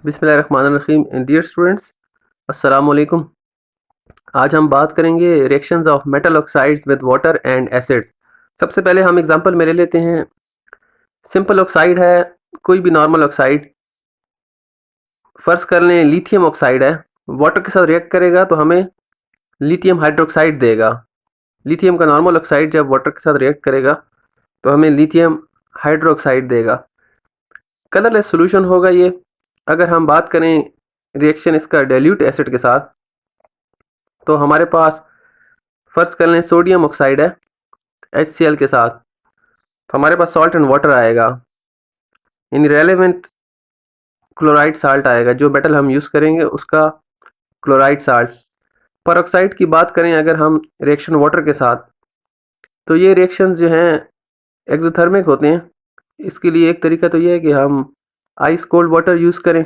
बिस्मिल्लाहिर्रहमानिर्रहीम। Dear students, अस्सलाम वालेकुम। आज हम बात करेंगे reactions of metal oxides with water and acids. सबसे पहले हम एग्जांपल में ले लेते हैं। सिंपल ऑक्साइड है, कोई भी नॉर्मल ऑक्साइड। फर्ज कर लें लिथियम ऑक्साइड है, वाटर के साथ रिएक्ट करेगा तो हमें लिथियम हाइड्रोक्साइड देगा। लिथियम का नॉर्मल ऑक्साइड जब वाटर के साथ रिएक्ट करेगा तो हमें लिथियम हाइड्रोक्साइड देगा। कलरलेस सॉल्यूशन होगा ये। अगर हम बात करें रिएक्शन इसका डाइल्यूट एसिड के साथ, तो हमारे पास फर्ज कर लें सोडियम ऑक्साइड है HCl के साथ, तो हमारे पास सॉल्ट एंड वाटर आएगा। इन रेलेवेंट क्लोराइड साल्ट आएगा, जो मेटल हम यूज़ करेंगे उसका क्लोराइड साल्ट। परऑक्साइड की बात करें अगर हम रिएक्शन वाटर के साथ, तो ये रिएक्शन जो हैं एक्सोथर्मिक होते हैं। इसके लिए एक तरीका तो ये है कि हम आइस कोल्ड वाटर यूज़ करें।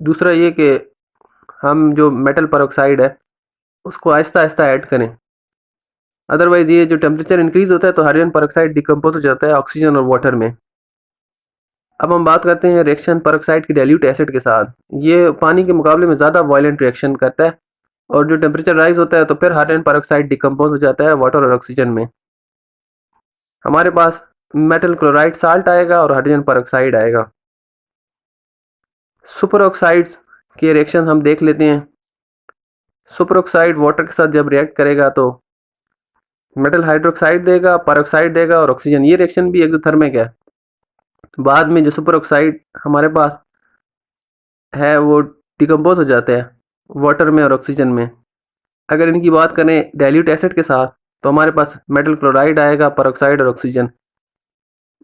दूसरा ये कि हम जो मेटल परऑक्साइड है उसको आहिस्ता आहिस्ता ऐड करें। अदरवाइज़ ये जो टेम्परेचर इंक्रीज़ होता है तो हाइड्रोजन परऑक्साइड डिकम्पोज हो जाता है ऑक्सीजन और वाटर में। अब हम बात करते हैं रिएक्शन परऑक्साइड की डाइल्यूट एसिड के साथ। ये पानी के मुकाबले में ज़्यादा वायलेंट रिएक्शन करता है, और जो टेम्परेचर राइज होता है तो फिर हाइड्रोजन परऑक्साइड डिकम्पोज हो जाता है वाटर और ऑक्सीजन में। हमारे पास मेटल क्लोराइड साल्ट आएगा और हाइड्रोजन परऑक्साइड आएगा। सुपर ऑक्साइड्स के रिएक्शन हम देख लेते हैं। सुपर ऑक्साइड वाटर के साथ जब रिएक्ट करेगा तो मेटल हाइड्रोक्साइड देगा, परऑक्साइड देगा और ऑक्सीजन। ये रिएक्शन भी एक्सोथर्मिक है। बाद में जो सुपर ऑक्साइड हमारे पास है वो डिकम्पोज हो जाते हैं वाटर में और ऑक्सीजन में। अगर इनकी बात करें डाइल्यूट एसिड के साथ, तो हमारे पास मेटल क्लोराइड आएगा, परऑक्साइड और ऑक्सीजन।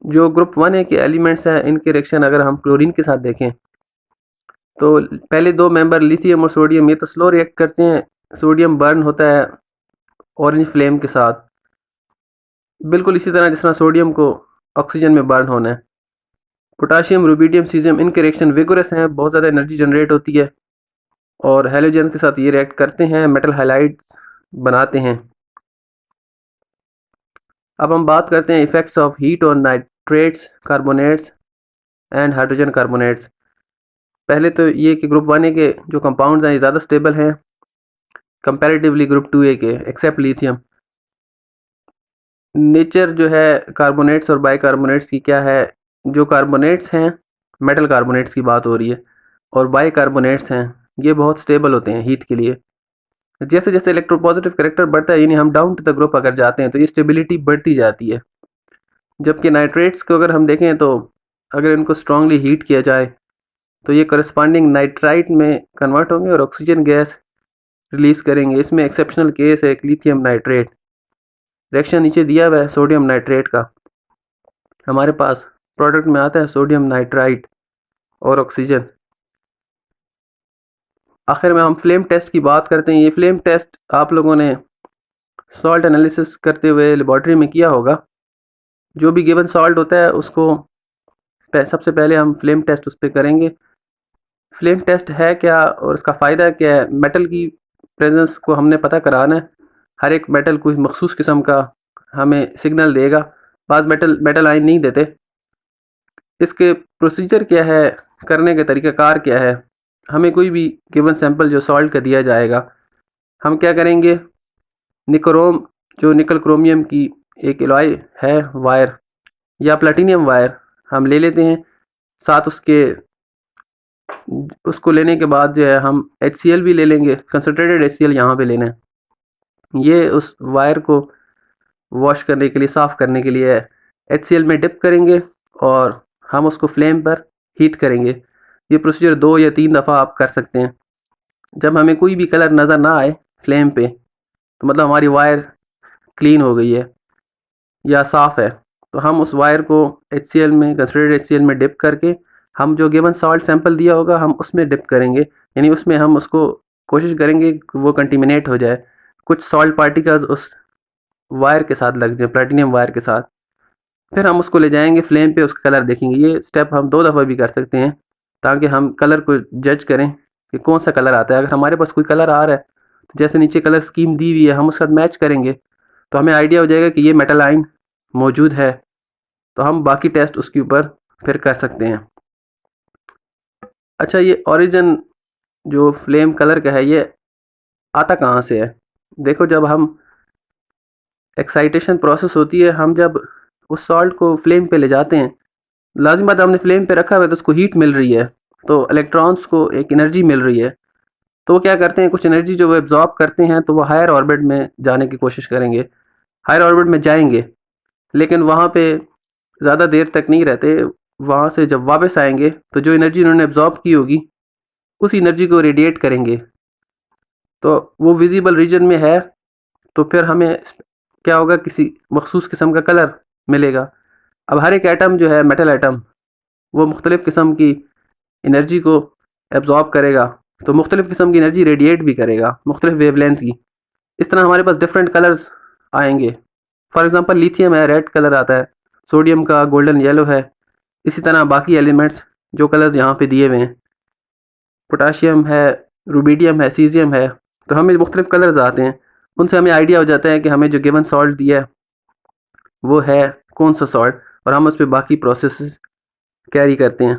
जो ग्रुप 1A के एलिमेंट्स हैं इनके रिएक्शन अगर हम क्लोरीन के साथ देखें, तो पहले दो मेंबर लिथियम और सोडियम ये तो स्लो रिएक्ट करते हैं। सोडियम बर्न होता है ऑरेंज फ्लेम के साथ, बिल्कुल इसी तरह जिस तरह सोडियम को ऑक्सीजन में बर्न होना है। पोटाशियम, रुबिडियम, सीजियम इनके रिएक्शन विगोरस हैं, बहुत ज़्यादा एनर्जी जनरेट होती है और हैलोजन के साथ ये रिएक्ट करते हैं, मेटल हाइलाइड्स बनाते हैं। अब हम बात करते हैं effects of heat on nitrates, carbonates and hydrogen carbonates. पहले तो ये कि ग्रुप 1A के जो कंपाउंड्स हैं ये ज़्यादा स्टेबल हैं कंपैरेटिवली ग्रुप 2A के, एक्सेप्ट लिथियम। नेचर जो है कार्बोनेट्स और बाइकार्बोनेट्स की क्या है, जो कार्बोनेट्स हैं मेटल कार्बोनेट्स की बात हो रही है, और बाइकार्बोनेट्स हैं ये बहुत स्टेबल होते हैं हीट के लिए। जैसे जैसे इलेक्ट्रोपॉजिटिव करेक्टर बढ़ता है, यानी हम डाउन टू द ग्रुप अगर जाते हैं तो ये स्टेबिलिटी बढ़ती जाती है। जबकि नाइट्रेट्स को अगर हम देखें तो अगर इनको स्ट्रांगली हीट किया जाए तो ये करस्पॉन्डिंग नाइट्राइट में कन्वर्ट होंगे और ऑक्सीजन गैस रिलीज़ करेंगे। इसमें एक्सेप्शनल केस है एक लिथियम नाइट्रेट। रिएक्शन नीचे दिया हुआ है सोडियम नाइट्रेट का। हमारे पास प्रोडक्ट में आता है सोडियम नाइट्राइट और ऑक्सीजन। आखिर में हम फ्लेम टेस्ट की बात करते हैं। ये फ्लेम टेस्ट आप लोगों ने सॉल्ट एनालिसिस करते हुए लेबॉर्ट्री में किया होगा। जो भी गिवन सॉल्ट होता है उसको सबसे पहले हम फ्लेम टेस्ट उस पर करेंगे। फ्लेम टेस्ट है क्या और इसका फ़ायदा क्या है? मेटल की प्रेजेंस को हमने पता कराना है। हर एक मेटल कोई मखसूस किस्म का हमें सिग्नल देगा, बाज़ मेटल आयन नहीं देते। इसके प्रोसीजर क्या है, करने के तरीक़ाकार क्या है? हमें कोई भी गिवन सैंपल जो सॉल्ट का दिया जाएगा, हम क्या करेंगे, निक्रोम जो निकल क्रोमियम की एक एलॉय है वायर या प्लेटिनियम वायर हम ले लेते हैं। साथ उसको लेने के बाद जो है हम HCl भी ले लेंगे, कंसनट्रेटेड HCl यहाँ पे लेना है। ये उस वायर को वॉश करने के लिए, साफ़ करने के लिए HCl में डिप करेंगे और हम उसको फ्लेम पर हीट करेंगे। ये प्रोसीजर 2 या 3 दफ़ा आप कर सकते हैं। जब हमें कोई भी कलर नज़र ना आए फ्लेम पे, तो मतलब हमारी वायर क्लीन हो गई है या साफ़ है। तो हम उस वायर को HCl में, कंसनट्रेटेड HCl में डिप करके हम जो गिवन सॉल्ट सैंपल दिया होगा हम उसमें डिप करेंगे, यानी उसमें हम उसको कोशिश करेंगे कि वो कंटिमिनेट हो जाए, कुछ सॉल्ट पार्टिकल्स उस वायर के साथ लग जाए, प्लेटिनियम वायर के साथ। फिर हम उसको ले जाएंगे फ्लेम पे, उसका कलर देखेंगे। ये स्टेप हम 2 दफ़ा भी कर सकते हैं ताकि हम कलर को जज करें कि कौन सा कलर आता है। अगर हमारे पास कोई कलर आ रहा है तो जैसे नीचे कलर स्कीम दी हुई है हम उसके साथ मैच करेंगे तो हमें आइडिया हो जाएगा कि ये मेटल आयन मौजूद है, तो हम बाकी टेस्ट उसके ऊपर फिर कर सकते हैं। अच्छा, ये ओरिजिन जो फ्लेम कलर का है ये आता कहाँ से है? देखो, जब हम एक्साइटेशन प्रोसेस होती है, हम जब उस सॉल्ट को फ्लेम पे ले जाते हैं, लाजिम बात है हमने फ्लेम पे रखा हुआ है तो उसको हीट मिल रही है, तो इलेक्ट्रॉन्स को एक एनर्जी मिल रही है। तो वो क्या करते हैं, कुछ एनर्जी जो वो एब्जॉर्ब करते हैं तो वो हायर ऑर्बिट में जाने की कोशिश करेंगे, हायर ऑर्बिट में जाएंगे, लेकिन वहाँ पे ज़्यादा देर तक नहीं रहते। वहाँ से जब वापस आएंगे तो जो एनर्जी उन्होंने एब्जॉर्ब की होगी उस एनर्जी को रेडिएट करेंगे, तो वो विजिबल रीजन में है। तो फिर हमें क्या होगा, किसी मखसूस किस्म का कलर मिलेगा। अब हर एक एटम जो है, मेटल एटम, वो मुख्तलिफ़ किस्म की एनर्जी को एब्जॉर्ब करेगा, तो मुख्तलिफ़ किस्म की एनर्जी रेडिएट भी करेगा मुख्तलिफ़ वेवलेंथ की। इस तरह हमारे पास डिफरेंट कलर्स आएंगे। फॉर एग्जांपल लिथियम है, रेड कलर आता है, सोडियम का गोल्डन येलो है। इसी तरह बाकी एलिमेंट्स जो कलर्स यहाँ पे दिए हुए हैं, पोटाशियम है, रुबिडियम है, सीजियम है, तो हमें मुख्तलिफ़ कलर्स आते हैं। उनसे हमें आइडिया हो जाता है कि हमें जो गिवन सॉल्ट दिया है वो है कौन सा सॉल्ट, और हम उस पर बाकी प्रोसेस कैरी करते हैं।